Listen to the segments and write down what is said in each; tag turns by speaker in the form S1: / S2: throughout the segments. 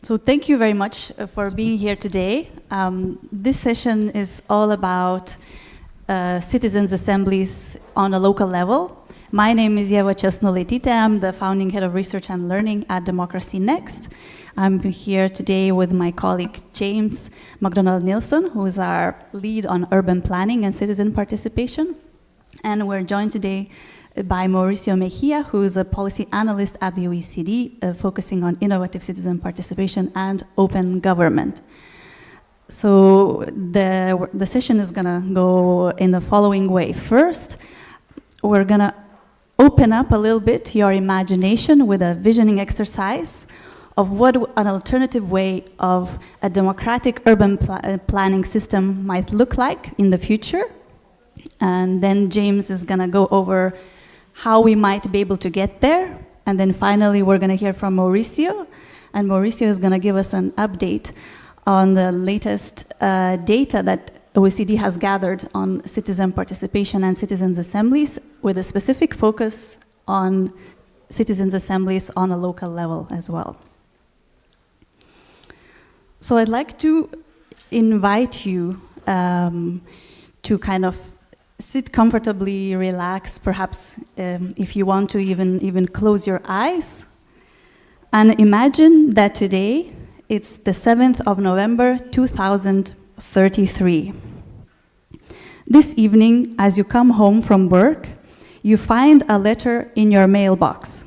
S1: So thank you very much for being here today. This session is all about citizens' assemblies on a local level. My name is Ieva Česnulaitytė. I'm the founding head of research and learning at DemocracyNext. I'm here today with my colleague James MacDonald-Nelson, who is our lead on urban planning and citizen participation. And we're joined today by Mauricio Mejia, who is a policy analyst at the OECD, focusing on innovative citizen participation and open government. So the session is going to go in the following way. First, we're going to open up a little bit your imagination with a visioning exercise of what an alternative way of a democratic urban planning system might look like in the future. And then James is going to go over how we might be able to get there. And then finally, we're going to hear from Mauricio. And Mauricio is going to give us an update on the latest data that OECD has gathered on citizen participation and citizens' assemblies, with a specific focus on citizens' assemblies on a local level as well. So I'd like to invite you to kind of sit comfortably, relax, perhaps if you want to even close your eyes, and imagine that today it's the 7th of November 2033. This evening, as you come home from work, you find a letter in your mailbox,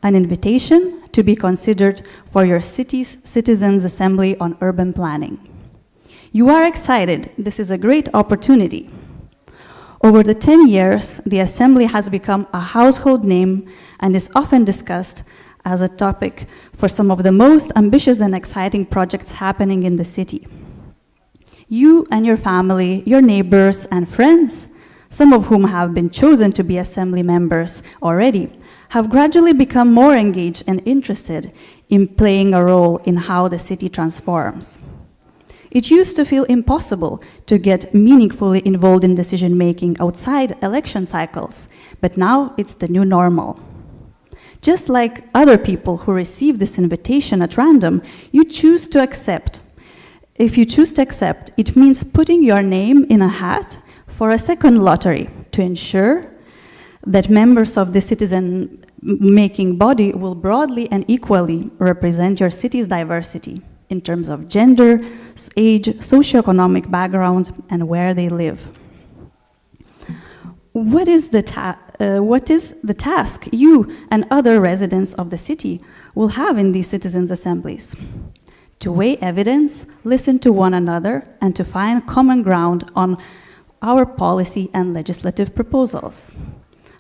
S1: an invitation to be considered for your city's Citizens' Assembly on Urban Planning. You are excited. This is a great opportunity. Over the 10 years, the Assembly has become a household name and is often discussed as a topic for some of the most ambitious and exciting projects happening in the city. You and your family, your neighbors and friends, some of whom have been chosen to be Assembly members already, have gradually become more engaged and interested in playing a role in how the city transforms. It used to feel impossible to get meaningfully involved in decision-making outside election cycles, but now it's the new normal. Just like other people who receive this invitation at random, you choose to accept. If you choose to accept, it means putting your name in a hat for a second lottery to ensure that members of the citizen-making body will broadly and equally represent your city's diversity in terms of gender, age, socioeconomic background, and where they live. What is the task you and other residents of the city will have in these citizens' assemblies? To weigh evidence, listen to one another, and to find common ground on our policy and legislative proposals.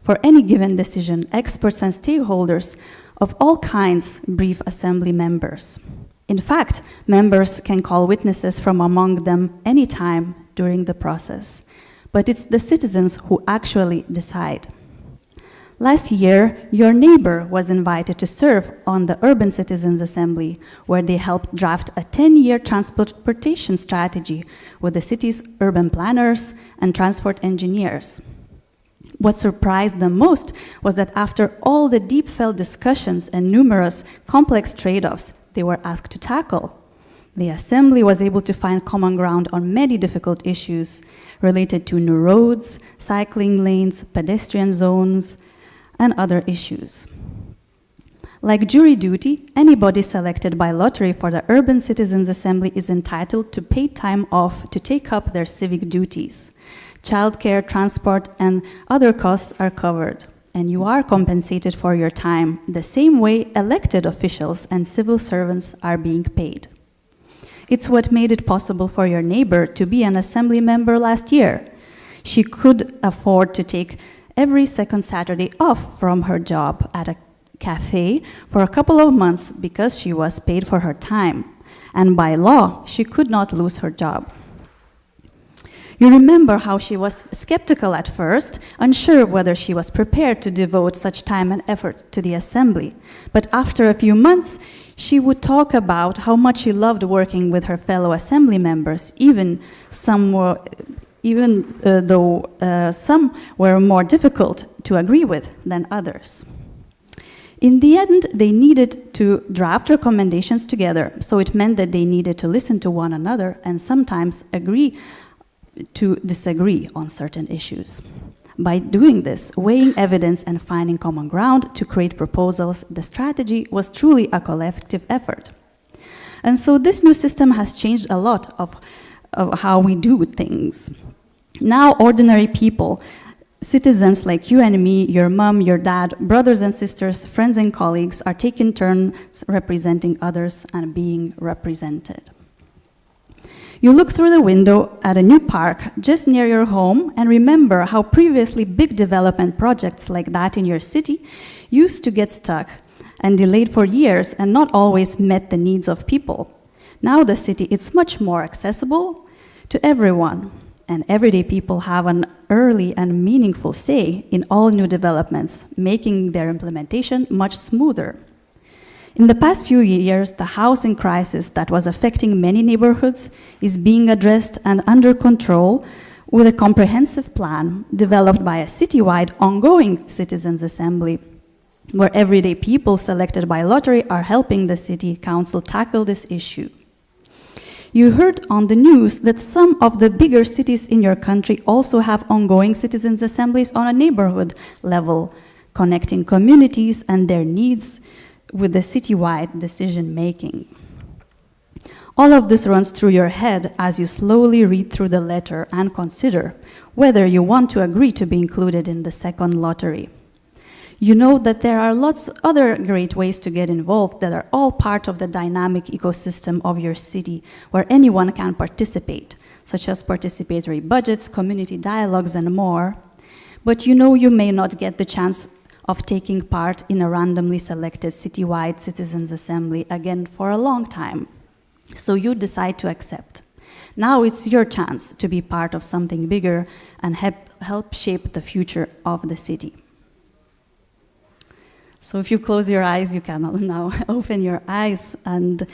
S1: For any given decision, experts and stakeholders of all kinds brief Assembly members. In fact, members can call witnesses from among them anytime during the process. But it's the citizens who actually decide. Last year, your neighbor was invited to serve on the Urban Citizens' Assembly, where they helped draft a 10-year transportation strategy with the city's urban planners and transport engineers. What surprised them most was that after all the deep-felt discussions and numerous complex trade-offs they were asked to tackle, the Assembly was able to find common ground on many difficult issues related to new roads, cycling lanes, pedestrian zones, and other issues. Like jury duty, anybody selected by lottery for the Urban Citizens' Assembly is entitled to paid time off to take up their civic duties. Childcare, transport, and other costs are covered, and you are compensated for your time the same way elected officials and civil servants are being paid. It's what made it possible for your neighbor to be an Assembly member last year. She could afford to take every second Saturday off from her job at a cafe for a couple of months because she was paid for her time, and by law, she could not lose her job. You remember how she was skeptical at first, unsure whether she was prepared to devote such time and effort to the Assembly. But after a few months, she would talk about how much she loved working with her fellow Assembly members, even though some were more difficult to agree with than others. In the end, they needed to draft recommendations together, so it meant that they needed to listen to one another and sometimes agree to disagree on certain issues. By doing this, weighing evidence and finding common ground to create proposals, the strategy was truly a collective effort. And so this new system has changed a lot of how we do things. Now, ordinary people, citizens like you and me, your mom, your dad, brothers and sisters, friends and colleagues, are taking turns representing others and being represented. You look through the window at a new park just near your home and remember how previously big development projects like that in your city used to get stuck and delayed for years and not always met the needs of people. Now the city is much more accessible to everyone, and everyday people have an early and meaningful say in all new developments, making their implementation much smoother. In the past few years, the housing crisis that was affecting many neighborhoods is being addressed and under control with a comprehensive plan developed by a citywide ongoing citizens' assembly, where everyday people selected by lottery are helping the city council tackle this issue. You heard on the news that some of the bigger cities in your country also have ongoing citizens' assemblies on a neighborhood level, connecting communities and their needs with the citywide decision-making. All of this runs through your head as you slowly read through the letter and consider whether you want to agree to be included in the second lottery. You know that there are lots of other great ways to get involved that are all part of the dynamic ecosystem of your city, where anyone can participate, such as participatory budgets, community dialogues, and more. But you know you may not get the chance of taking part in a randomly selected citywide citizens' assembly again for a long time. So you decide to accept. Now it's your chance to be part of something bigger and help shape the future of the city. So if you close your eyes, you can now open your eyes. And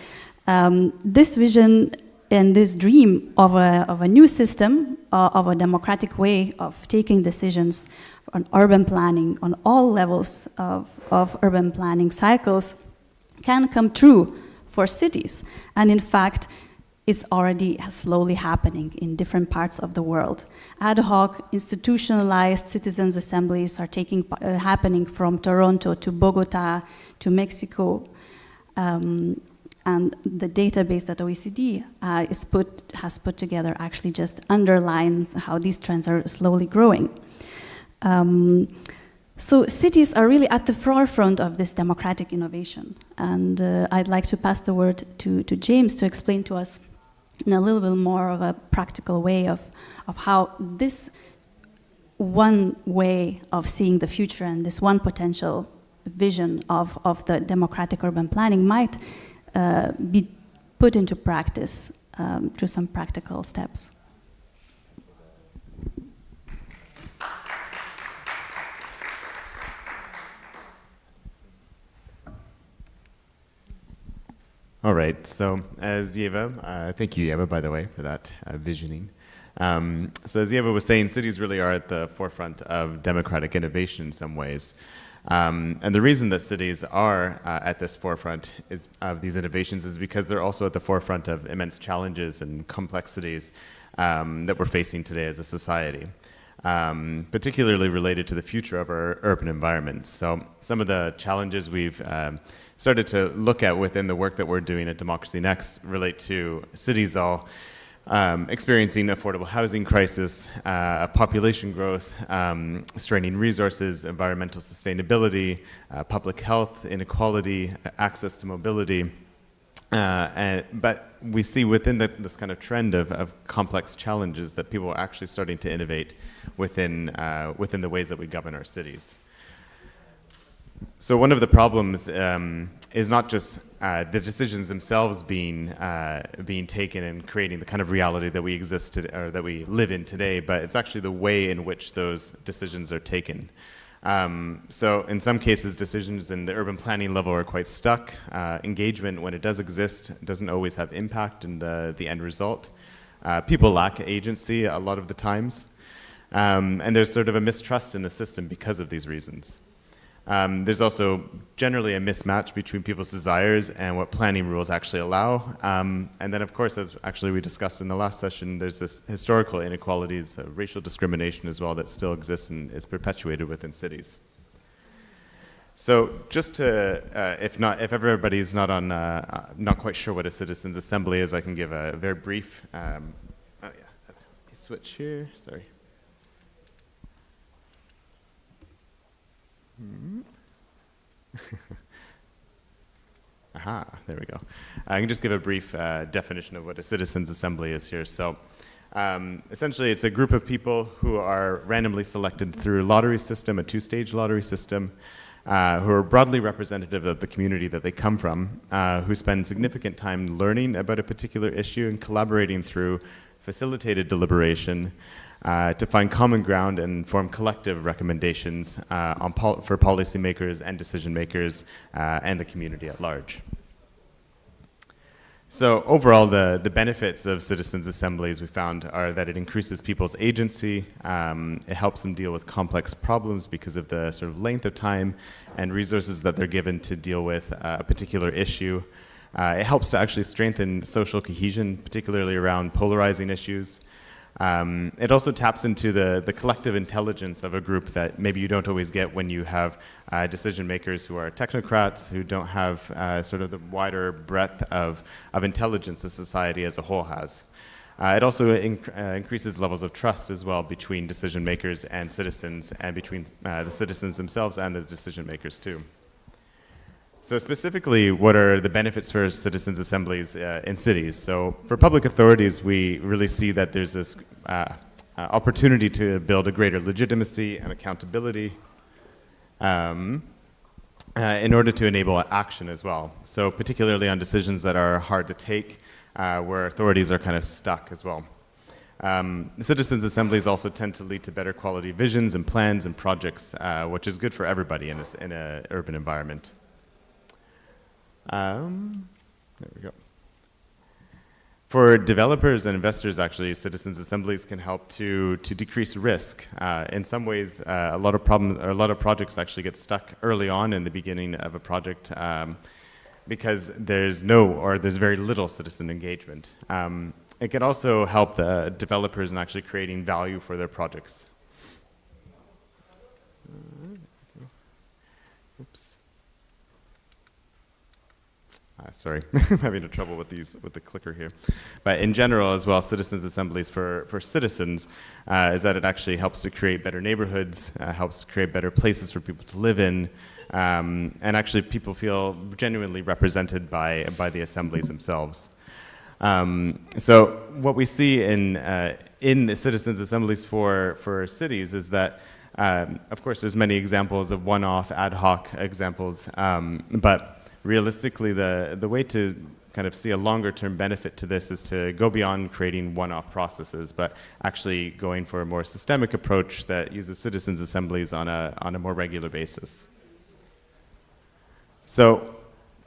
S1: this vision and this dream of a new system, of a democratic way of taking decisions on urban planning, on all levels of urban planning cycles, can come true for cities. And in fact, it's already slowly happening in different parts of the world. Ad hoc, institutionalized citizens' assemblies are happening from Toronto to Bogota to Mexico. And the database that OECD has put together actually just underlines how these trends are slowly growing. So cities are really at the forefront of this democratic innovation. And I'd like to pass the word to James to explain to us in a little bit more of a practical way of how this one way of seeing the future and this one potential vision of the democratic urban planning might be put into practice through some practical steps.
S2: All right, so as Ieva, thank you Ieva, by the way, for that visioning. So as Ieva was saying, cities really are at the forefront of democratic innovation in some ways. And the reason that cities are at this forefront of these innovations is because they're also at the forefront of immense challenges and complexities that we're facing today as a society, particularly related to the future of our urban environments. So some of the challenges we've started to look at within the work that we're doing at DemocracyNext relate to cities all experiencing affordable housing crisis, population growth, straining resources, environmental sustainability, public health, inequality, access to mobility. But we see within this kind of trend of complex challenges that people are actually starting to innovate within the ways that we govern our cities. So one of the problems is not just the decisions themselves being taken and creating the kind of reality that we exist or that we live in today, but it's actually the way in which those decisions are taken. So in some cases, decisions in the urban planning level are quite stuck. Engagement, when it does exist, doesn't always have impact in the end result. People lack agency a lot of the times. And there's sort of a mistrust in the system because of these reasons. There's also generally a mismatch between people's desires and what planning rules actually allow. And then, of course, as actually we discussed in the last session, there's this historical inequalities, racial discrimination as well, that still exists and is perpetuated within cities. So just to, if everybody's not quite sure what a citizens' assembly is, I can give a very brief, switch here, sorry. Aha, there we go. I can just give a brief definition of what a citizens' assembly is here. So essentially, it's a group of people who are randomly selected through a lottery system, a two-stage lottery system, who are broadly representative of the community that they come from, who spend significant time learning about a particular issue and collaborating through facilitated deliberation to find common ground and form collective recommendations for policymakers and decision makers and the community at large. So overall, the benefits of citizens' assemblies we found are that it increases people's agency, it helps them deal with complex problems because of the sort of length of time and resources that they're given to deal with a particular issue. It helps to actually strengthen social cohesion, particularly around polarizing issues. It also taps into the collective intelligence of a group that maybe you don't always get when you have decision makers who are technocrats, who don't have sort of the wider breadth of intelligence that society as a whole has. It also increases levels of trust as well between decision makers and citizens, and between the citizens themselves and the decision makers too. So specifically, what are the benefits for citizens' assemblies in cities? So for public authorities, we really see that there's this opportunity to build a greater legitimacy and accountability in order to enable action as well. So particularly on decisions that are hard to take, where authorities are kind of stuck as well. Citizens' assemblies also tend to lead to better quality visions and plans and projects, which is good for everybody in an urban environment. There we go. For developers and investors, actually, citizens' assemblies can help to decrease risk. In some ways, a lot of projects actually get stuck early on in the beginning of a project because there's very little citizen engagement. It can also help the developers in actually creating value for their projects. Oops. Sorry, I'm having trouble with the clicker here. But in general as well, citizens' assemblies for citizens is that it actually helps to create better neighborhoods, helps to create better places for people to live in, and actually people feel genuinely represented by the assemblies themselves. So what we see in the citizens' assemblies for cities is that of course there's many examples of one-off ad hoc examples, but realistically, the way to kind of see a longer-term benefit to this is to go beyond creating one-off processes, but actually going for a more systemic approach that uses citizens' assemblies on a more regular basis. So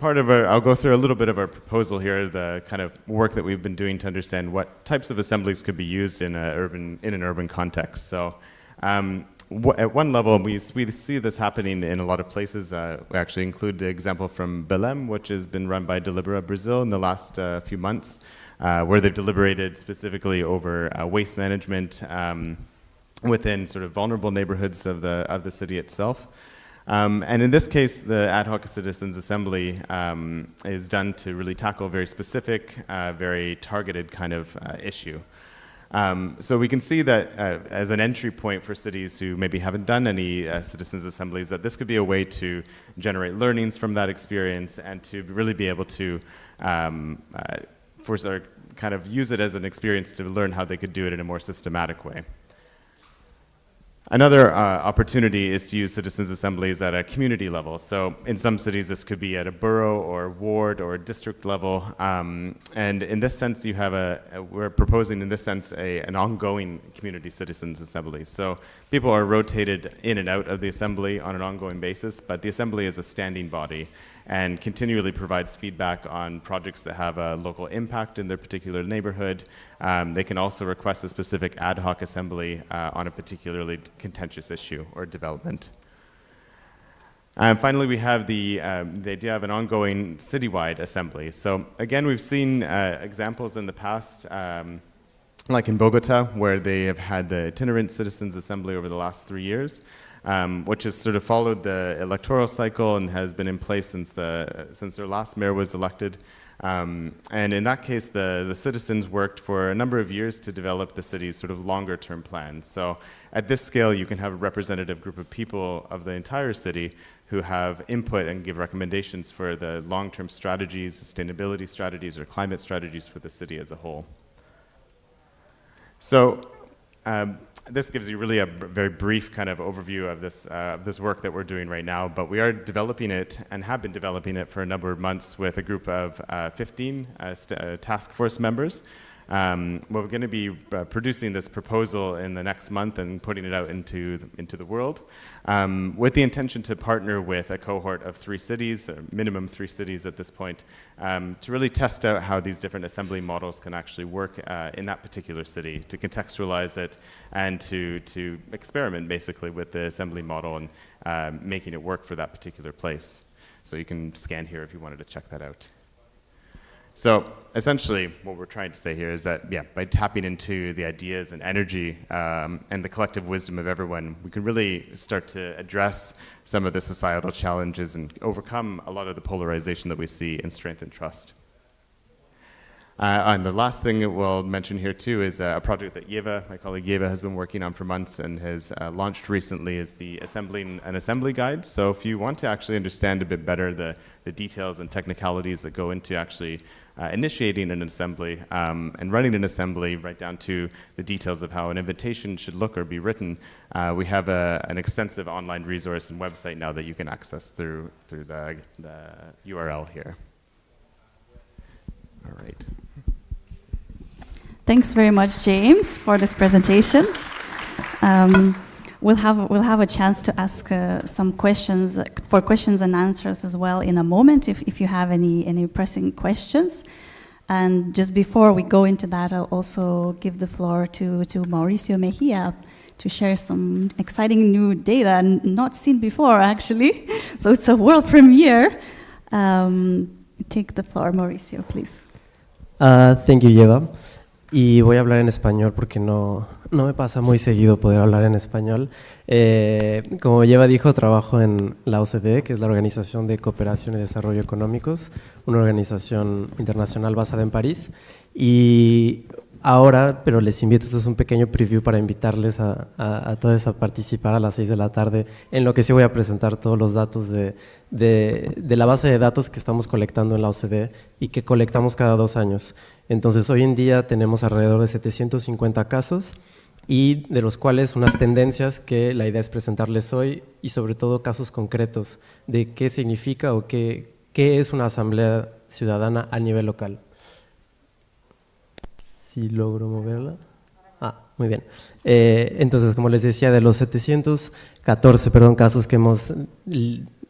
S2: I'll go through a little bit of our proposal here, the kind of work that we've been doing to understand what types of assemblies could be used in an urban context. So at one level, we see this happening in a lot of places. We actually include the example from Belém, which has been run by Delibera Brazil in the last few months, where they've deliberated specifically over waste management within sort of vulnerable neighborhoods of the city itself. And in this case, the ad hoc citizens assembly is done to really tackle a very specific, very targeted kind of issue. So we can see that as an entry point for cities who maybe haven't done any citizens' assemblies, that this could be a way to generate learnings from that experience and to really be able to kind of use it as an experience to learn how they could do it in a more systematic way. Another opportunity is to use citizens' assemblies at a community level. So in some cities, this could be at a borough or ward or district level. And in this sense, we're proposing in this sense an ongoing community citizens' assembly. So people are rotated in and out of the assembly on an ongoing basis, but the assembly is a standing body and continually provides feedback on projects that have a local impact in their particular neighborhood. They can also request a specific ad hoc assembly on a particularly contentious issue or development. And finally, we have the idea of an ongoing citywide assembly. So again, we've seen examples in the past, like in Bogota, where they have had the itinerant citizens assembly over the last 3 years, which has sort of followed the electoral cycle and has been in place since their last mayor was elected. And in that case, the citizens worked for a number of years to develop the city's sort of longer term plan. So at this scale, you can have a representative group of people of the entire city who have input and give recommendations for the long-term strategies, sustainability strategies, or climate strategies for the city as a whole. So this gives you really a very brief kind of overview of this work that we're doing right now, but we are developing it and have been developing it for a number of months with a group of 15 task force members. We're going to be producing this proposal in the next month and putting it out into the world with the intention to partner with a cohort of 3 cities, or minimum 3 cities at this point, to really test out how these different assembly models can actually work in that particular city, to contextualize it and to experiment basically with the assembly model and making it work for that particular place. So you can scan here if you wanted to check that out. So essentially, what we're trying to say here is that, by tapping into the ideas and energy and the collective wisdom of everyone, we can really start to address some of the societal challenges and overcome a lot of the polarization that we see and strengthen trust. And the last thing that we'll mention here too is a project that Ieva, my colleague Ieva, has been working on for months and has launched recently, is the Assembling an Assembly Guide. So if you want to actually understand a bit better the details and technicalities that go into actually initiating an assembly and running an assembly, right down to the details of how an invitation should look or be written, we have an extensive online resource and website now that you can access through the URL here. All right.
S1: Thanks very much, James, for this presentation. We'll have a chance to ask some questions and answers as well in a moment if you have any pressing questions. And just before we go into that, I'll also give the floor to Mauricio Mejia to share some exciting new data not seen before, actually. So it's a world premiere. Take the floor, Mauricio, please.
S3: Thank you, Ieva. Y voy a hablar en español porque no me pasa muy seguido poder hablar en español. Como Ieva dijo, trabajo en la OCDE, que es la Organización de Cooperación y Desarrollo Económicos, una organización internacional basada en París. Y ahora, pero les invito, esto es un pequeño preview para invitarles a todos a participar a las 6 de la tarde, en lo que sí voy a presentar todos los datos de la base de datos que estamos colectando en la OCDE y que colectamos cada 2 años. Entonces, hoy en día tenemos alrededor de 750 casos y de los cuales unas tendencias que la idea es presentarles hoy y sobre todo casos concretos de qué significa o qué es una asamblea ciudadana a nivel local. Si logro moverla. Muy bien. Entonces, como les decía, de los 714 casos que hemos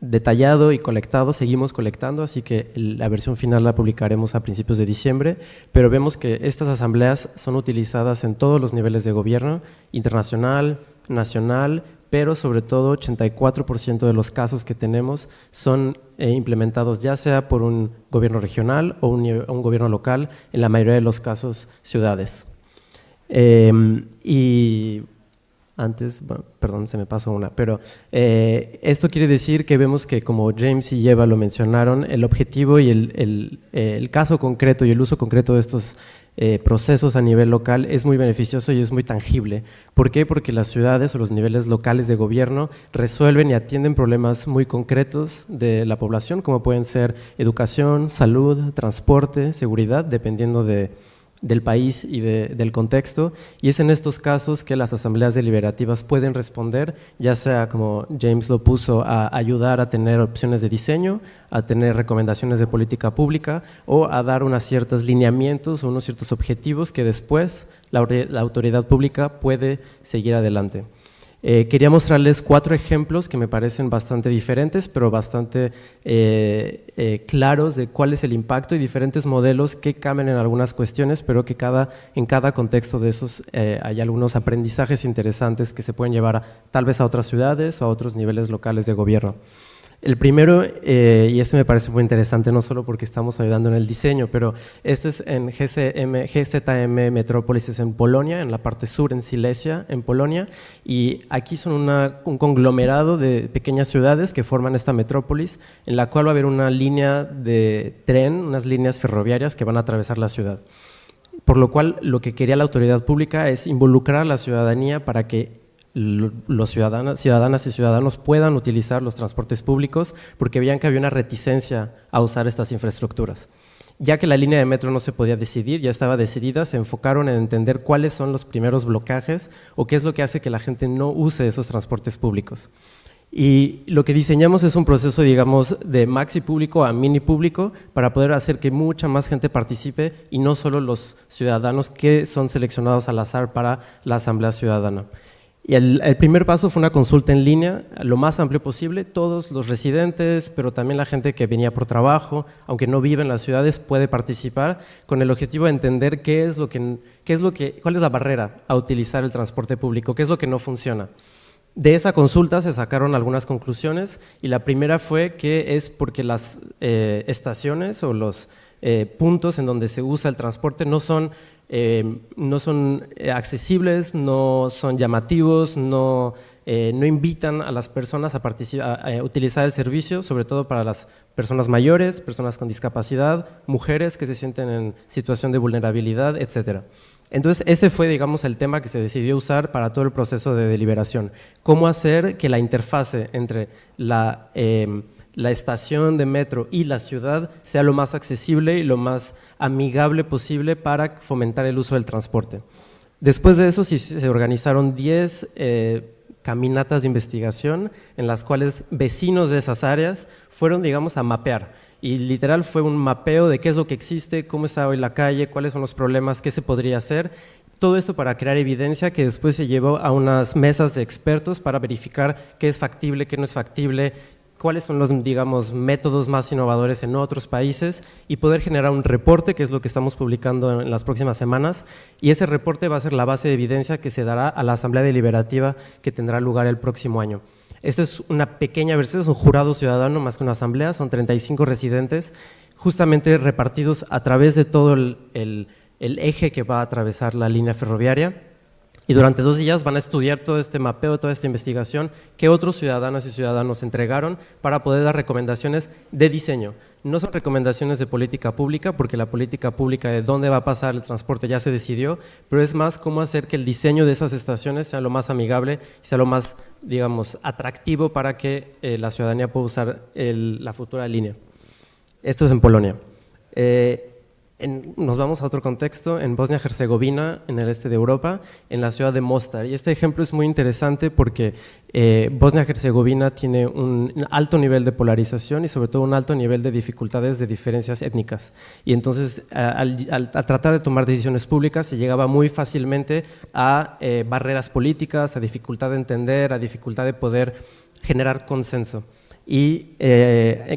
S3: detallado y colectado, seguimos colectando, así que la versión final la publicaremos a principios de diciembre, pero vemos que estas asambleas son utilizadas en todos los niveles de gobierno, internacional, nacional, pero sobre todo 84% de los casos que tenemos son implementados ya sea por un gobierno regional o un gobierno local, en la mayoría de los casos ciudades. Y antes, bueno, perdón, se me pasó una, pero esto quiere decir que vemos que, como James y Ieva lo mencionaron, el objetivo y el caso concreto y el uso concreto de estos procesos a nivel local es muy beneficioso y es muy tangible. ¿Por qué? Porque las ciudades o los niveles locales de gobierno resuelven y atienden problemas muy concretos de la población, como pueden ser educación, salud, transporte, seguridad, dependiendo del país y del contexto, y es en estos casos que las asambleas deliberativas pueden responder, ya sea, como James lo puso, a ayudar a tener opciones de diseño, a tener recomendaciones de política pública o a dar unos ciertos lineamientos o unos ciertos objetivos que después la autoridad pública puede seguir adelante. Quería mostrarles 4 ejemplos que me parecen bastante diferentes, pero bastante claros de cuál es el impacto y diferentes modelos que cambian en algunas cuestiones, pero que en cada contexto de esos hay algunos aprendizajes interesantes que se pueden llevar tal vez a otras ciudades o a otros niveles locales de gobierno. El primero, y este me parece muy interesante, no solo porque estamos ayudando en el diseño, pero este es en GZM Metrópolis en Polonia, en la parte sur, en Silesia, en Polonia, y aquí son un conglomerado de pequeñas ciudades que forman esta metrópolis, en la cual va a haber una línea de tren, unas líneas ferroviarias que van a atravesar la ciudad. Por lo cual, lo que quería la autoridad pública es involucrar a la ciudadanía para que los ciudadanas y ciudadanos puedan utilizar los transportes públicos, porque veían que había una reticencia a usar estas infraestructuras. Ya que la línea de metro no se podía decidir, ya estaba decidida, se enfocaron en entender cuáles son los primeros blocajes o qué es lo que hace que la gente no use esos transportes públicos. Y lo que diseñamos es un proceso, digamos, de maxi público a mini público para poder hacer que mucha más gente participe y no solo los ciudadanos que son seleccionados al azar para la Asamblea Ciudadana. Y el primer paso fue una consulta en línea, lo más amplio posible, todos los residentes, pero también la gente que venía por trabajo, aunque no vive en las ciudades, puede participar con el objetivo de entender cuál es la barrera a utilizar el transporte público, qué es lo que no funciona. De esa consulta se sacaron algunas conclusiones y la primera fue que es porque las estaciones o los puntos en donde se usa el transporte no son accesibles, no son llamativos, no invitan a las personas a utilizar el servicio, sobre todo para las personas mayores, personas con discapacidad, mujeres que se sienten en situación de vulnerabilidad, etc. Entonces, ese fue, digamos, el tema que se decidió usar para todo el proceso de deliberación. Cómo hacer que la interfase entre la estación de metro y la ciudad sea lo más accesible y lo más amigable posible para fomentar el uso del transporte. Después de eso se organizaron 10 caminatas de investigación en las cuales vecinos de esas áreas fueron, digamos, a mapear. Y literal fue un mapeo de qué es lo que existe, cómo está hoy la calle, cuáles son los problemas, qué se podría hacer. Todo esto para crear evidencia que después se llevó a unas mesas de expertos para verificar qué es factible, qué no es factible, cuáles son los, digamos, métodos más innovadores en otros países y poder generar un reporte, que es lo que estamos publicando en las próximas semanas, y ese reporte va a ser la base de evidencia que se dará a la Asamblea Deliberativa que tendrá lugar el próximo año. Esta es una pequeña versión, es un jurado ciudadano más que una asamblea, son 35 residentes, justamente repartidos a través de todo el eje que va a atravesar la línea ferroviaria. Y durante 2 días van a estudiar todo este mapeo, toda esta investigación que otros ciudadanas y ciudadanos entregaron para poder dar recomendaciones de diseño. No son recomendaciones de política pública, porque la política pública de dónde va a pasar el transporte ya se decidió, pero es más cómo hacer que el diseño de esas estaciones sea lo más amigable, sea lo más, digamos, atractivo para que la ciudadanía pueda usar la futura línea. Esto es en Polonia. Nos vamos a otro contexto, en Bosnia-Herzegovina, en el este de Europa, en la ciudad de Mostar. Y este ejemplo es muy interesante porque Bosnia-Herzegovina tiene un alto nivel de polarización y sobre todo un alto nivel de dificultades de diferencias étnicas. Y entonces, al tratar de tomar decisiones públicas, se llegaba muy fácilmente a barreras políticas, a dificultad de entender, a dificultad de poder generar consenso. Y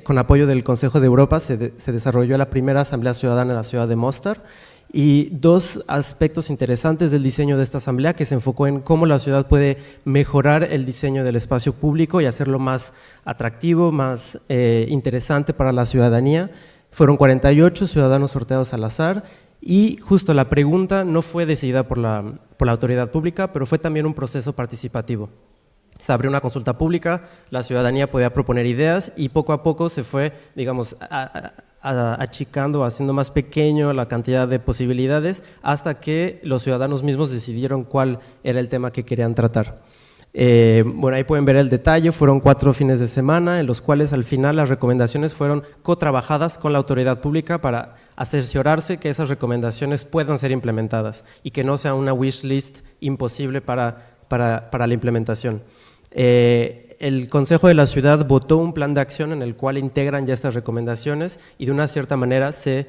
S3: con apoyo del Consejo de Europa se desarrolló la primera Asamblea Ciudadana en la ciudad de Mostar, y 2 aspectos interesantes del diseño de esta asamblea, que se enfocó en cómo la ciudad puede mejorar el diseño del espacio público y hacerlo más atractivo, más interesante para la ciudadanía. Fueron 48 ciudadanos sorteados al azar, y justo la pregunta no fue decidida por la autoridad pública, pero fue también un proceso participativo. Se abrió una consulta pública, la ciudadanía podía proponer ideas y poco a poco se fue, digamos, achicando, haciendo más pequeño la cantidad de posibilidades hasta que los ciudadanos mismos decidieron cuál era el tema que querían tratar. Bueno, ahí pueden ver el detalle, fueron 4 fines de semana en los cuales al final las recomendaciones fueron cotrabajadas con la autoridad pública para cerciorarse que esas recomendaciones puedan ser implementadas y que no sea una wish list imposible para la implementación. El Consejo de la Ciudad votó un plan de acción en el cual integran ya estas recomendaciones y de una cierta manera se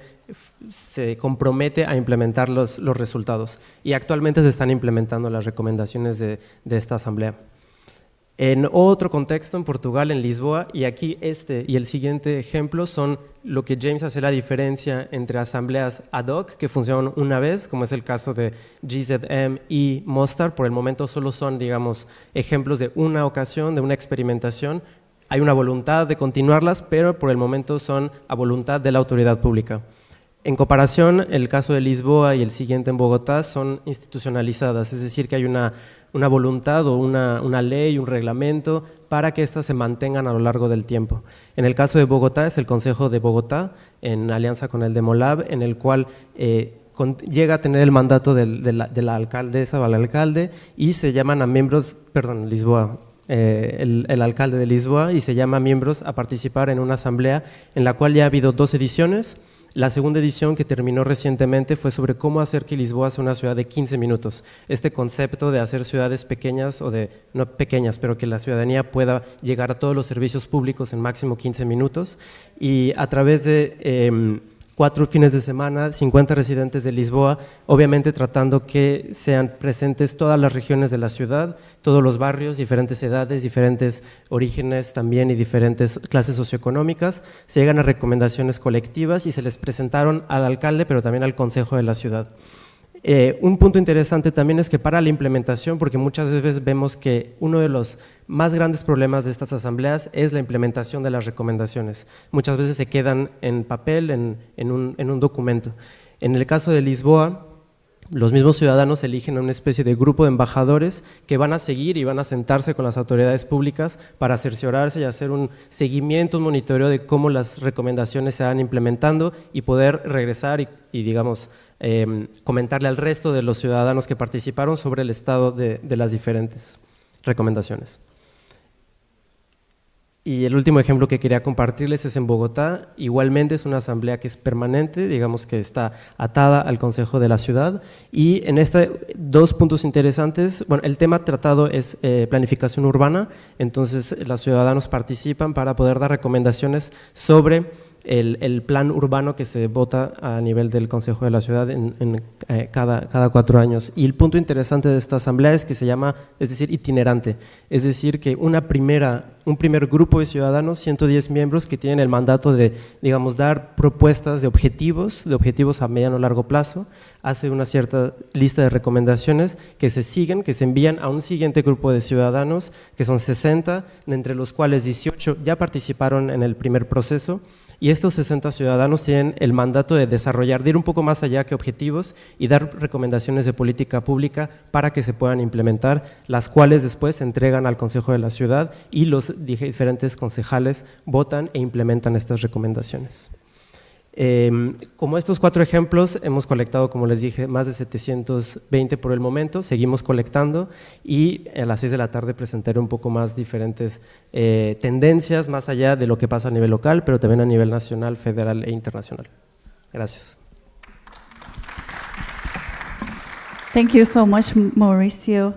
S3: compromete a implementar los resultados, y actualmente se están implementando las recomendaciones de esta asamblea. En otro contexto, en Portugal, en Lisboa, y aquí este y el siguiente ejemplo son lo que James hace la diferencia entre asambleas ad hoc que funcionan una vez, como es el caso de GZM y Mostar. Por el momento solo son, digamos, ejemplos de una ocasión, de una experimentación. hay una voluntad de continuarlas, pero por el momento son a voluntad de la autoridad pública. En comparación, el caso de Lisboa y el siguiente en Bogotá son institucionalizadas, es decir, que hay una voluntad o una ley, un reglamento para que éstas se mantengan a lo largo del tiempo. En el caso de Bogotá es el Consejo de Bogotá, en alianza con el Demolab, en el cual llega a tener el mandato de la alcaldesa o al alcalde y se llaman a miembros, perdón, Lisboa, el alcalde de Lisboa, y se llama a miembros a participar en una asamblea en la cual ya ha habido 2 ediciones. La segunda edición, que terminó recientemente, fue sobre cómo hacer que Lisboa sea una ciudad de 15 minutos. Este concepto de hacer ciudades pequeñas, o de, no pequeñas, pero que la ciudadanía pueda llegar a todos los servicios públicos en máximo 15 minutos. Y a través de 4 fines de semana, 50 residentes de Lisboa, obviamente tratando que sean presentes todas las regiones de la ciudad, todos los barrios, diferentes edades, diferentes orígenes también y diferentes clases socioeconómicas. Se llegan a recomendaciones colectivas y se les presentaron al alcalde, pero también al consejo de la ciudad. Un punto interesante también es que para la implementación, porque muchas veces vemos que uno de los más grandes problemas de estas asambleas es la implementación de las recomendaciones. Muchas veces se quedan en papel, en un documento. En el caso de Lisboa, los mismos ciudadanos eligen a una especie de grupo de embajadores que van a seguir y van a sentarse con las autoridades públicas para cerciorarse y hacer un seguimiento, un monitoreo de cómo las recomendaciones se van implementando y poder regresar y digamos, comentarle al resto de los ciudadanos que participaron sobre el estado de las diferentes recomendaciones. Y el último ejemplo que quería compartirles es en Bogotá. Igualmente es una asamblea que es permanente, digamos que está atada al Consejo de la Ciudad. Y en esta 2 puntos interesantes, bueno, el tema tratado es planificación urbana, entonces los ciudadanos participan para poder dar recomendaciones sobre el plan urbano que se vota a nivel del Consejo de la Ciudad cada 4 años. Y el punto interesante de esta asamblea es que se llama, es decir, itinerante, es decir, que un primer grupo de ciudadanos, 110 miembros que tienen el mandato de, digamos, dar propuestas de objetivos a mediano o largo plazo, hace una cierta lista de recomendaciones que se siguen, que se envían a un siguiente grupo de ciudadanos, que son 60, entre los cuales 18 ya participaron en el primer proceso. Y estos 60 ciudadanos tienen el mandato de desarrollar, de ir un poco más allá que objetivos y dar recomendaciones de política pública para que se puedan implementar, las cuales después se entregan al Consejo de la Ciudad y los diferentes concejales votan e implementan estas recomendaciones. Como estos 4 ejemplos, hemos colectado, como les dije, más de 720 por el momento, seguimos colectando y a las 6 de la tarde presentaré un poco más diferentes tendencias, más allá de lo que pasa a nivel local, pero también a nivel nacional, federal e internacional. Gracias.
S1: Thank you so much, Mauricio,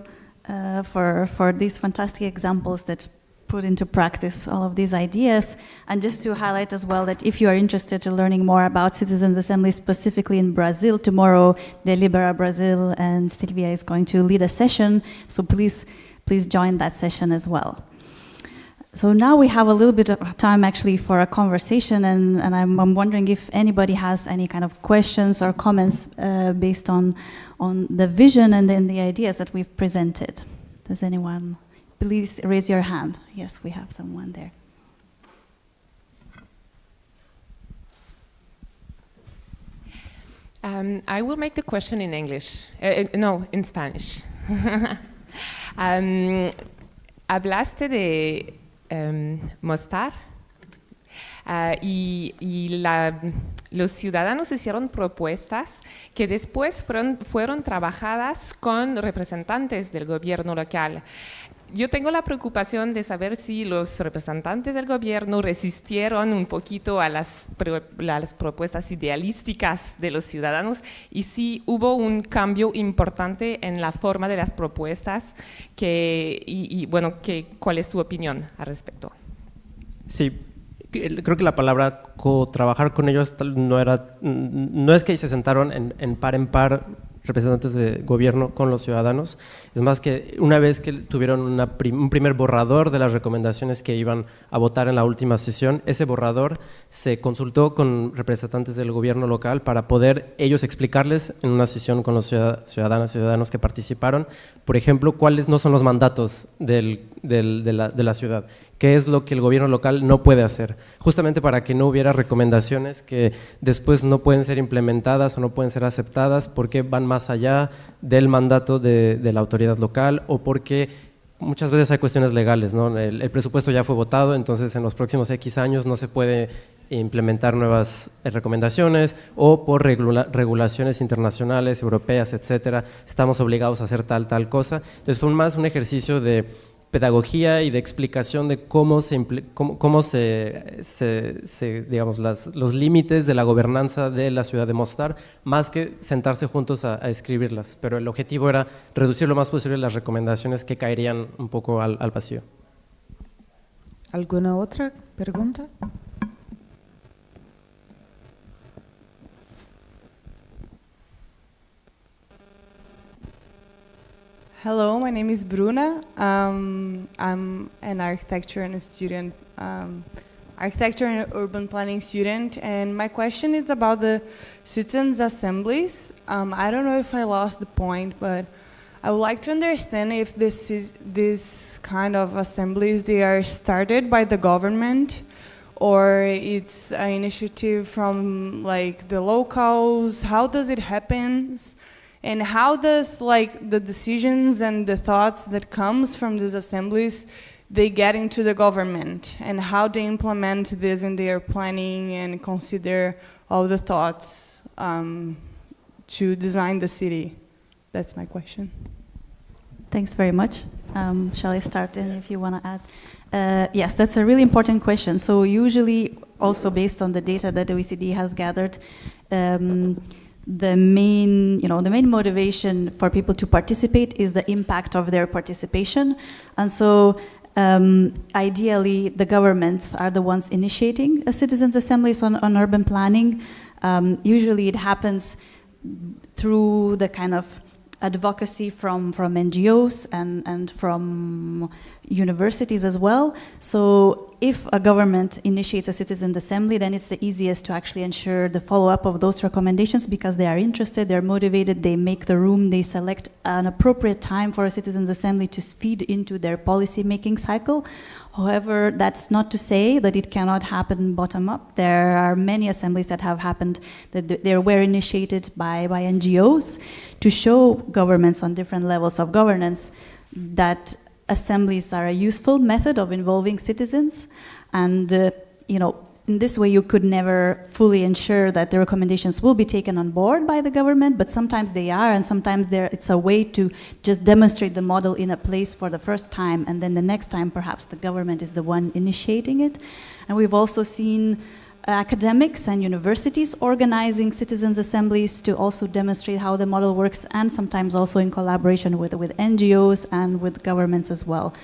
S1: for these fantastic examples that put into practice all of these ideas. And just to highlight as well that if you are interested in learning more about citizens' assemblies specifically in Brazil, tomorrow Delibera Brazil and Silvia is going to lead a session, so please join that session as well. So now we have a little bit of time actually for a conversation, and I'm wondering if anybody has any kind of questions or comments based on the vision and then the ideas that we've presented. Does anyone? Please raise your hand. Yes, we have someone there.
S4: I will make the question in English. No, in Spanish. Hablaste de mostrar los ciudadanos hicieron propuestas que después fueron trabajadas con representantes del gobierno local. Yo tengo la preocupación de saber si los representantes del gobierno resistieron un poquito a las propuestas idealísticas de los ciudadanos y si hubo un cambio importante en la forma de las propuestas ¿cuál es tu opinión al respecto?
S3: Sí, creo que la palabra trabajar con ellos no es que se sentaron en par representantes de gobierno con los ciudadanos, es más que una vez que tuvieron un primer borrador de las recomendaciones que iban a votar en la última sesión, ese borrador se consultó con representantes del gobierno local para poder ellos explicarles en una sesión con los ciudadanos que participaron, por ejemplo, cuáles no son los mandatos de la ciudad, qué es lo que el gobierno local no puede hacer, justamente para que no hubiera recomendaciones que después no pueden ser implementadas o no pueden ser aceptadas porque van más allá del mandato de la autoridad local o porque muchas veces hay cuestiones legales, ¿no? El presupuesto ya fue votado, entonces en los próximos X años no se puede implementar nuevas recomendaciones o por regulaciones internacionales, europeas, etcétera, estamos obligados a hacer tal cosa. Entonces fue más un ejercicio de pedagogía y de explicación de cómo digamos, los límites de la gobernanza de la ciudad de Mostar, más que sentarse juntos a escribirlas, pero el objetivo era reducir lo más posible las recomendaciones que caerían un poco al vacío.
S5: ¿Alguna otra pregunta?
S6: Hello, my name is Bruna. I'm an architecture and a student, architecture and urban planning student, and my question is about the citizens' assemblies. I don't know if I lost the point, but I would like to understand if this kind of assemblies, they are started by the government, or it's an initiative from like the locals. How does it happen? And how does like the decisions and the thoughts that comes from these assemblies, they get into the government, and how they implement this in their planning and consider all the thoughts to design the city? That's my question.
S1: Thanks very much. Shall I start in if you want to add? Yes, that's a really important question. So usually, also based on the data that the OECD has gathered, the main motivation for people to participate is the impact of their participation. And so ideally, the governments are the ones initiating a citizens' assemblies on urban planning. Usually it happens through the kind of advocacy from NGOs and from universities as well. So if a government initiates a citizen assembly, then it's the easiest to actually ensure the follow-up of those recommendations because they are interested, they're motivated, they make the room, they select an appropriate time for a citizens assembly to feed into their policy-making cycle. However, that's not to say that it cannot happen bottom-up. There are many assemblies that have happened that they were initiated by NGOs to show governments on different levels of governance that assemblies are a useful method of involving citizens, and in this way you could never fully ensure that the recommendations will be taken on board by the government, but sometimes they are, and sometimes it's a way to just demonstrate the model in a place for the first time, and then the next time perhaps the government is the one initiating it. And we've also seen academics and universities organizing citizens' assemblies to also demonstrate how the model works, and sometimes also in collaboration with NGOs and with governments as well.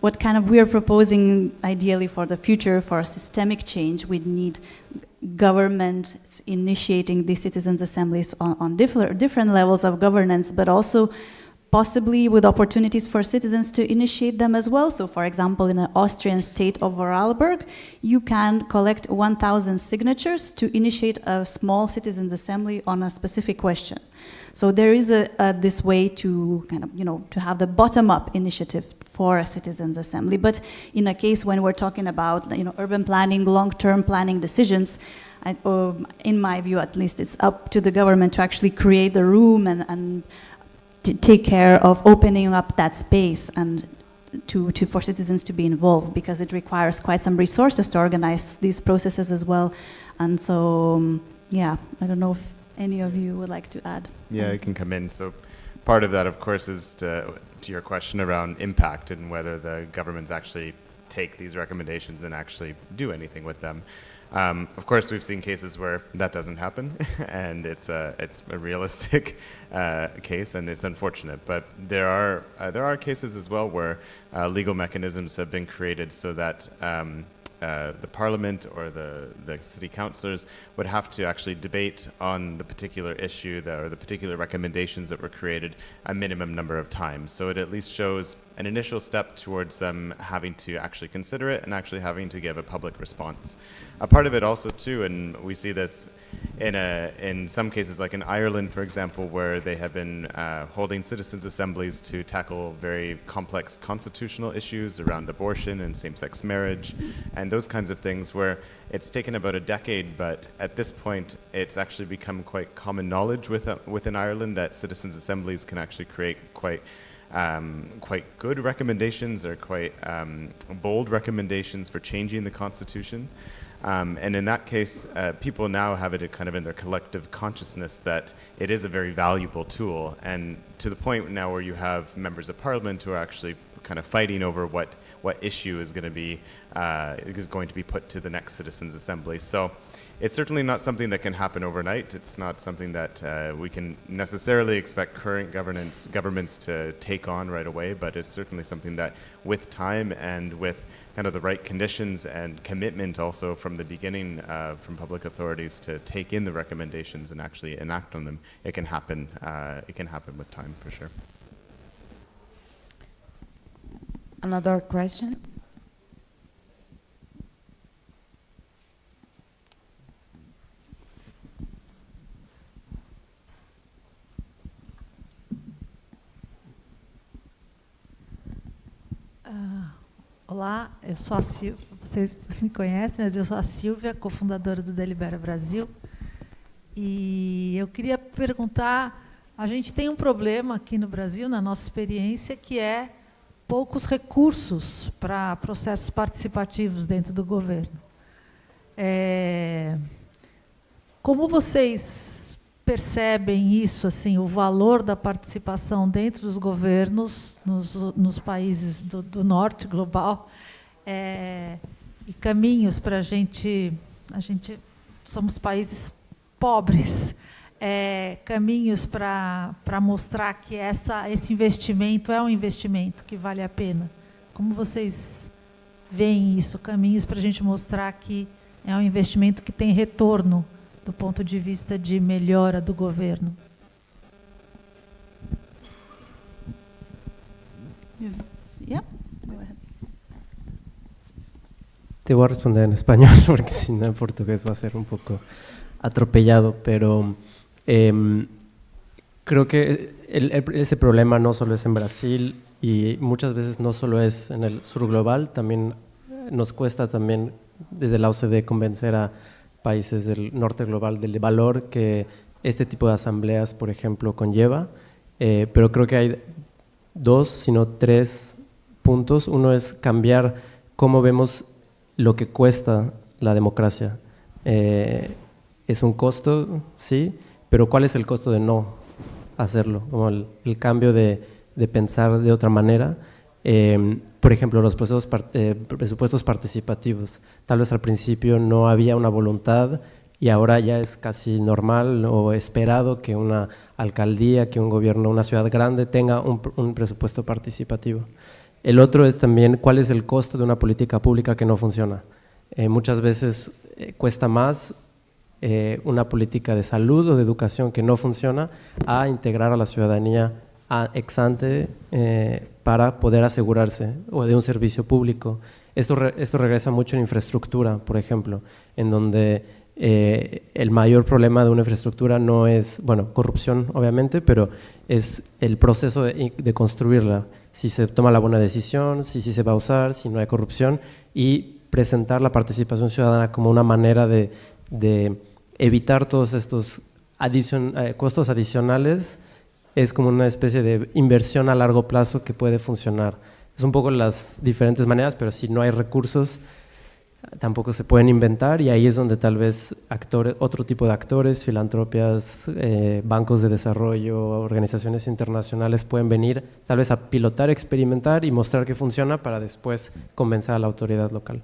S1: What kind of we are proposing ideally for the future for a systemic change, we'd need governments initiating these citizens' assemblies on different levels of governance, but also possibly with opportunities for citizens to initiate them as well. So for example, in the Austrian state of Vorarlberg, you can collect 1,000 signatures to initiate a small citizens' assembly on a specific question. So there is this way to kind of, to have the bottom-up initiative for a citizens' assembly. But in a case when we're talking about, urban planning, long-term planning decisions, in my view at least, it's up to the government to actually create the room and to take care of opening up that space and for citizens to be involved, because it requires quite some resources to organize these processes as well. And so, I don't know if any of you would like to add.
S2: Yeah, I can come in. So part of that, of course, is to your question around impact and whether the governments actually take these recommendations and actually do anything with them. Of course, we've seen cases where that doesn't happen, and it's a realistic case, and it's unfortunate. But there are cases as well where legal mechanisms have been created so that the parliament or the city councillors would have to actually debate on the particular issue or the particular recommendations that were created a minimum number of times. So it at least shows an initial step towards them having to actually consider it and actually having to give a public response. A part of it also too, and we see this in some cases, like in Ireland, for example, where they have been holding citizens' assemblies to tackle very complex constitutional issues around abortion and same-sex marriage and those kinds of things, where it's taken about a decade, but at this point, it's actually become quite common knowledge within Ireland that citizens' assemblies can actually create quite good recommendations or quite bold recommendations for changing the constitution. And in that case, people now have it kind of in their collective consciousness that it is a very valuable tool, and to the point now where you have members of parliament who are actually kind of fighting over what issue is going to be put to the next citizens' assembly. So it's certainly not something that can happen overnight. It's not something that we can necessarily expect current governments to take on right away, but it's certainly something that with time and with kind of the right conditions and commitment also from the beginning from public authorities to take in the recommendations and actually enact on them, it can happen with time for sure.
S5: Another question?
S7: Olá, eu sou a Silvia, vocês me conhecem, mas eu sou a Silvia, cofundadora do Delibera Brasil. E eu queria perguntar, a gente tem um problema aqui no Brasil, na nossa experiência, que é poucos recursos para processos participativos dentro do governo. Como vocês percebem isso, assim, o valor da participação dentro dos governos, nos países do norte global, e caminhos para a gente somos países pobres, caminhos para mostrar que esse investimento é um investimento que vale a pena. Como vocês veem isso? Caminhos para a gente mostrar que é um investimento que tem retorno do ponto de vista de melhora do governo.
S1: Yeah, go ahead.
S3: Te voy a responder en español porque si no en portugués va a ser un poco atropellado, pero creo que ese problema no solo es en Brasil y muchas veces no solo es en el sur global, también nos cuesta también desde la OCDE convencer a países del norte global del valor que este tipo de asambleas, por ejemplo, conlleva, pero creo que hay dos, sino tres puntos. Uno es cambiar cómo vemos lo que cuesta la democracia. Es un costo, sí, pero ¿cuál es el costo de no hacerlo? Como el cambio de pensar de otra manera. Por ejemplo, los presupuestos participativos. Tal vez al principio no había una voluntad y ahora ya es casi normal o esperado que una alcaldía, que un gobierno, una ciudad grande tenga un presupuesto participativo. El otro es también cuál es el costo de una política pública que no funciona. Muchas veces cuesta más una política de salud o de educación que no funciona a integrar a la ciudadanía ex ante para poder asegurarse o de un servicio público. Esto regresa mucho en infraestructura, por ejemplo, en donde el mayor problema de una infraestructura no es, bueno, corrupción obviamente, pero es el proceso de construirla, si se toma la buena decisión, si se va a usar, si no hay corrupción, y presentar la participación ciudadana como una manera de evitar todos estos costos adicionales. Es como una especie de inversión a largo plazo que puede funcionar. Es un poco las diferentes maneras, pero si no hay recursos, tampoco se pueden inventar, y ahí es donde tal vez otro tipo de actores, filantropias, bancos de desarrollo, organizaciones internacionales pueden venir tal vez a pilotar, experimentar y mostrar que funciona para después convencer a la autoridad local.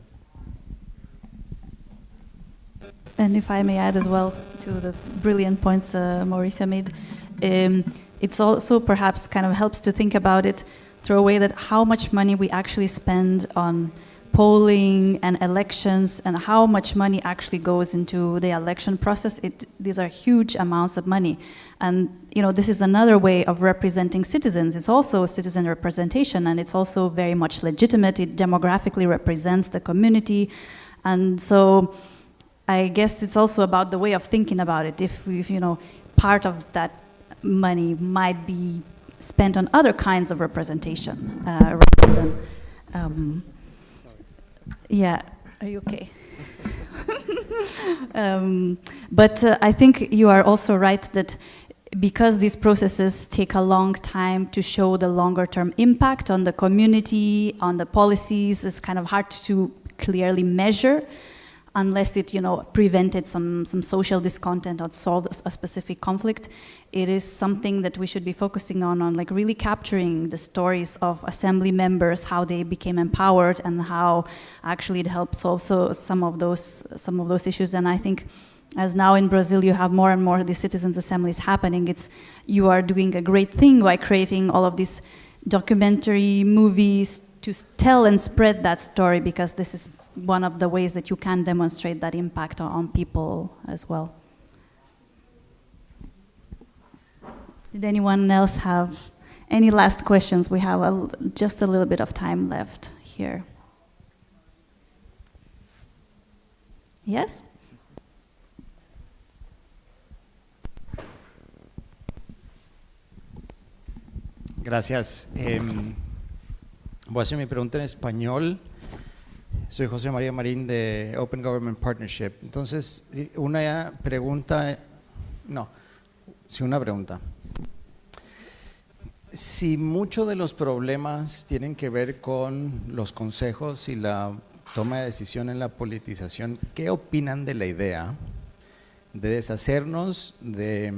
S1: And if I may add as well to the brilliant points Mauricio made, it's also perhaps kind of helps to think about it through a way that how much money we actually spend on polling and elections and how much money actually goes into the election process. These are huge amounts of money. And this is another way of representing citizens. It's also citizen representation, and it's also very much legitimate. It demographically represents the community. And so I guess it's also about the way of thinking about it. If you know, part of that money might be spent on other kinds of representation rather than. Yeah, are you okay? But I think you are also right that because these processes take a long time to show the longer term impact on the community, on the policies, it's kind of hard to clearly measure unless it, you know, prevented some social discontent or solved a specific conflict. It is something that we should be focusing on like really capturing the stories of assembly members, how they became empowered, and how actually it helps also some of those issues. And I think, as now in Brazil you have more and more of these citizens' assemblies happening, you are doing a great thing by creating all of these documentary movies to tell and spread that story, because this is one of the ways that you can demonstrate that impact on people as well. Did anyone else have any last questions? We have just a little bit of time left here. Yes?
S8: Gracias. Voy a hacer mi pregunta en español. Soy José María Marín de Open Government Partnership. Entonces, una pregunta. Si muchos de los problemas tienen que ver con los consejos y la toma de decisión en la politización, ¿qué opinan de la idea de deshacernos de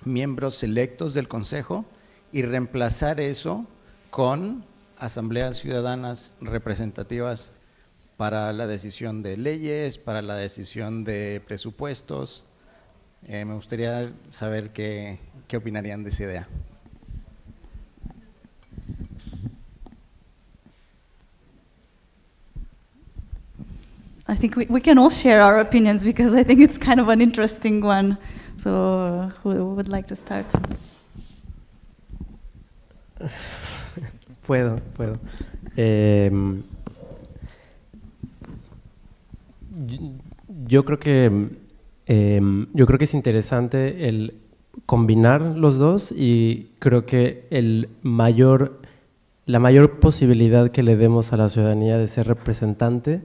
S8: miembros electos del consejo y reemplazar eso con asambleas ciudadanas representativas para la decisión de leyes, para la decisión de presupuestos? Me gustaría saber qué opinarían de esa idea.
S1: I think we can all share our opinions, because I think it's kind of an interesting one. So who would like to start?
S3: Puedo. Yo creo que es interesante el combinar los dos, y creo que la mayor posibilidad que le demos a la ciudadanía de ser representante,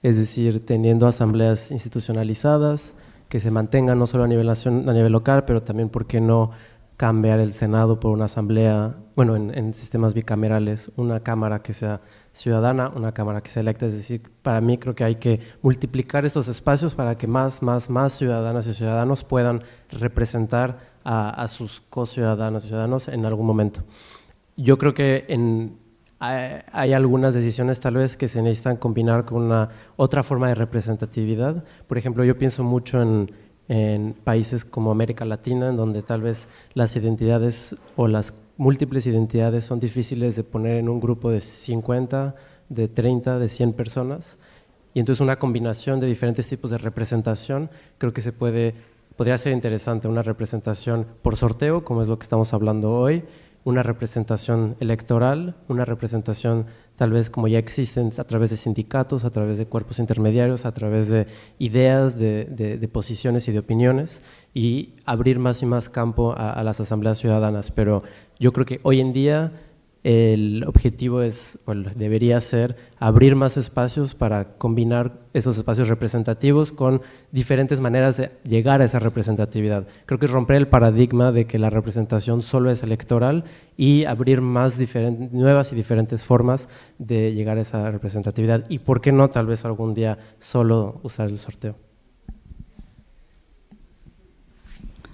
S3: es decir, teniendo asambleas institucionalizadas que se mantengan no solo a nivel local, pero también, ¿por qué no cambiar el Senado por una asamblea, bueno, en sistemas bicamerales, una cámara que sea ciudadana, una cámara que sea electa? Es decir, para mí creo que hay que multiplicar estos espacios para que más ciudadanas y ciudadanos puedan representar a sus co-ciudadanas y ciudadanos en algún momento. Yo creo que hay algunas decisiones tal vez que se necesitan combinar con una otra forma de representatividad. Por ejemplo, yo pienso mucho en países como América Latina, en donde tal vez las identidades o las múltiples identidades son difíciles de poner en un grupo de 50, de 30, de 100 personas, y entonces una combinación de diferentes tipos de representación creo que podría ser interesante. Una representación por sorteo, como es lo que estamos hablando hoy, una representación electoral, una representación tal vez como ya existen a través de sindicatos, a través de cuerpos intermediarios, a través de ideas, de posiciones y de opiniones, y abrir más y más campo a las asambleas ciudadanas. Pero yo creo que hoy en día el objetivo debería ser abrir más espacios para combinar esos espacios representativos con diferentes maneras de llegar a esa representatividad. Creo que es romper el paradigma de que la representación solo es electoral y abrir más nuevas y diferentes formas de llegar a esa representatividad. Y por qué no, tal vez algún día solo usar el sorteo.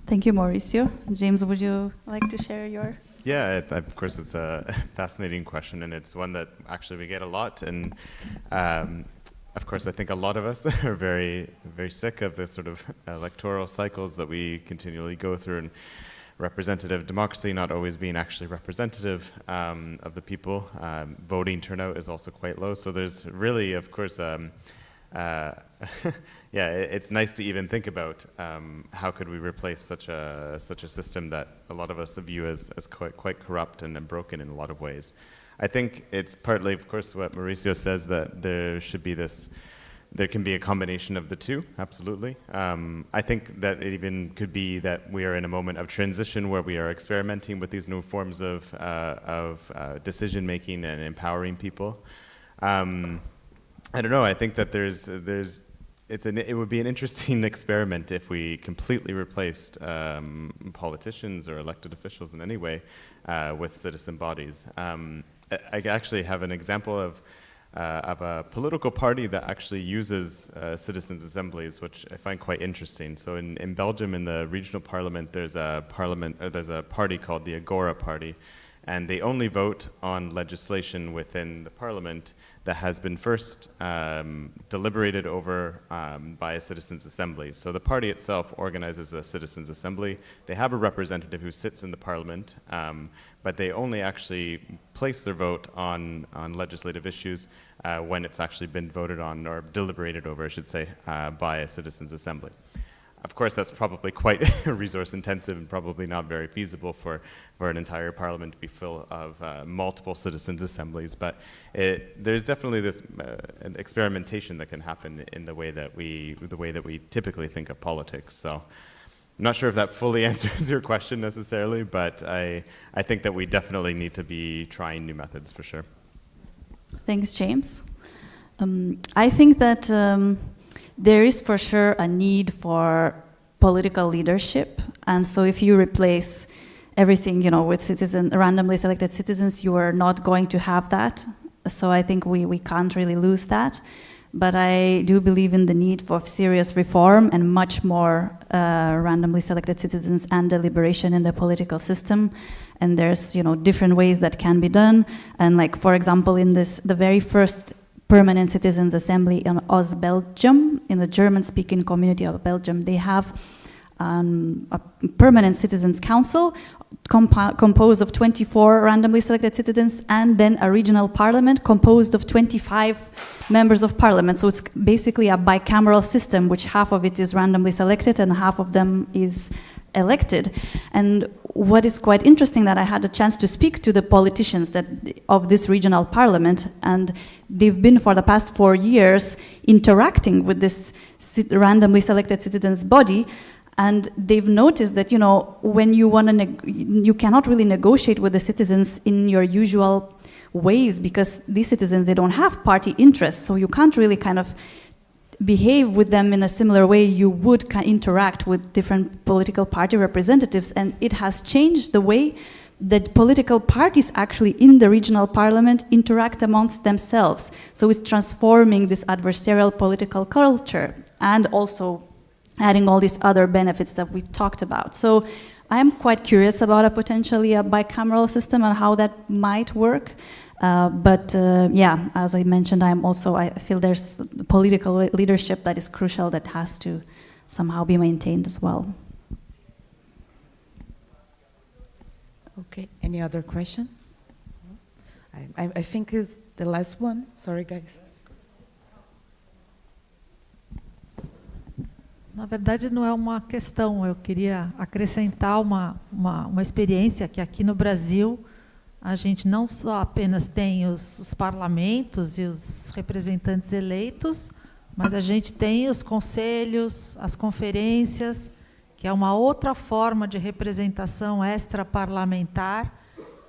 S1: Thank you, Mauricio. James, would you like to share your?
S2: Yeah, of course, it's a fascinating question, and it's one that actually we get a lot. And of course, I think a lot of us are very, very sick of the sort of electoral cycles that we continually go through, and representative democracy not always being actually representative of the people. Voting turnout is also quite low. So there's really, of course, yeah, it's nice to even think about how could we replace such a system that a lot of us view as quite corrupt and broken in a lot of ways. I think it's partly, of course, what Mauricio says, that there should be this there can be a combination of the two, absolutely. I think that it even could be that we are in a moment of transition where we are experimenting with these new forms of decision making and empowering people. I don't know. I think that it would be an interesting experiment if we completely replaced politicians or elected officials in any way with citizen bodies. I actually have an example of a political party that actually uses citizens' assemblies, which I find quite interesting. So in Belgium, in the regional parliament, there's a party called the Agora Party, and they only vote on legislation within the parliament that has been first deliberated over by a citizens' assembly. So the party itself organizes a citizens' assembly. They have a representative who sits in the parliament, but they only actually place their vote on legislative issues when it's actually been voted on, or deliberated over, I should say, by a citizens' assembly. Of course, that's probably quite resource intensive and probably not very feasible for an entire parliament to be full of multiple citizens' assemblies, but there's definitely this an experimentation that can happen in the way that we typically think of politics. So I'm not sure if that fully answers your question necessarily, but I think that we definitely need to be trying new methods for sure.
S1: Thanks, James. I think that there is for sure a need for political leadership, and so if you replace everything, with randomly selected citizens, you are not going to have that. So I think we can't really lose that. But I do believe in the need for serious reform and much more randomly selected citizens and deliberation in the political system. And there's, different ways that can be done. And like, for example, in the very first Permanent Citizens Assembly in Belgium, in the German-speaking community of Belgium, they have a Permanent Citizens Council composed of 24 randomly selected citizens, and then a regional parliament composed of 25 members of parliament. So it's basically a bicameral system, which half of it is randomly selected and half of them is elected. And what is quite interesting, that I had a chance to speak to the politicians of this regional parliament, and they've been for the past 4 years interacting with this randomly selected citizens body, and they've noticed that when you cannot really negotiate with the citizens in your usual ways, because these citizens, they don't have party interests, so you can't really kind of behave with them in a similar way you would interact with different political party representatives. And it has changed the way that political parties actually in the regional parliament interact amongst themselves. So it's transforming this adversarial political culture and also adding all these other benefits that we've talked about. So I am quite curious about a potentially a bicameral system and how that might work. But as I mentioned, I feel there's political leadership that is crucial, that has to somehow be maintained as well.
S5: Okay, any other question? I think it's the last one. Sorry, guys.
S7: Na verdade, não é uma questão, eu queria acrescentar uma experiência que aqui no Brasil a gente não só apenas tem os parlamentos e os representantes eleitos, mas a gente tem os conselhos, as conferências, que é uma outra forma de representação extraparlamentar,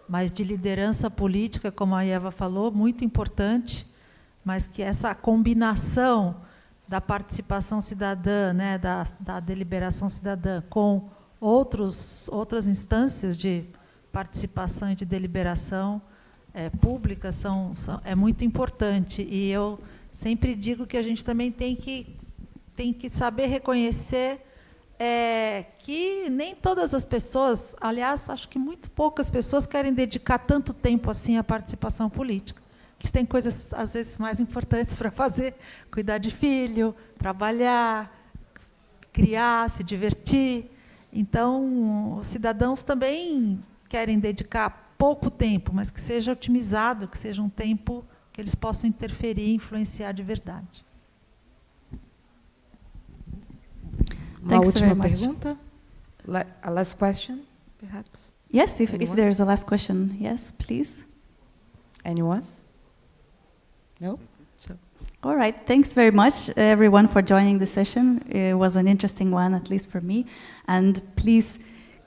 S7: mas de liderança política, como a Ieva falou, muito importante, mas que essa combinação da participação cidadã, né, da deliberação cidadã, com outras instâncias de participação e de deliberação pública é muito importante. E eu sempre digo que a gente também tem que saber reconhecer que nem todas as pessoas, aliás, acho que muito poucas pessoas querem dedicar tanto tempo assim à participação política. Eles têm coisas, às vezes, mais importantes para fazer, cuidar de filho, trabalhar, criar, se divertir. Então, os cidadãos também querem dedicar pouco tempo, mas que seja otimizado, que seja um tempo que eles possam interferir e influenciar de verdade.
S5: Uma última pergunta? A last question, perhaps?
S1: Yes, if there's a last question. Yes, please.
S5: Anyone? No? So,
S1: All right, thanks very much, everyone, for joining the session. It was an interesting one, at least for me. And please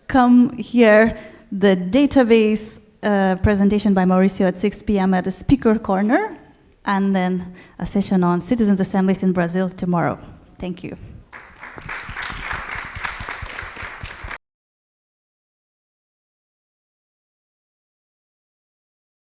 S1: come hear the database presentation by Mauricio at 6 p.m. at the speaker corner, and then a session on citizens' assemblies in Brazil tomorrow. Thank you.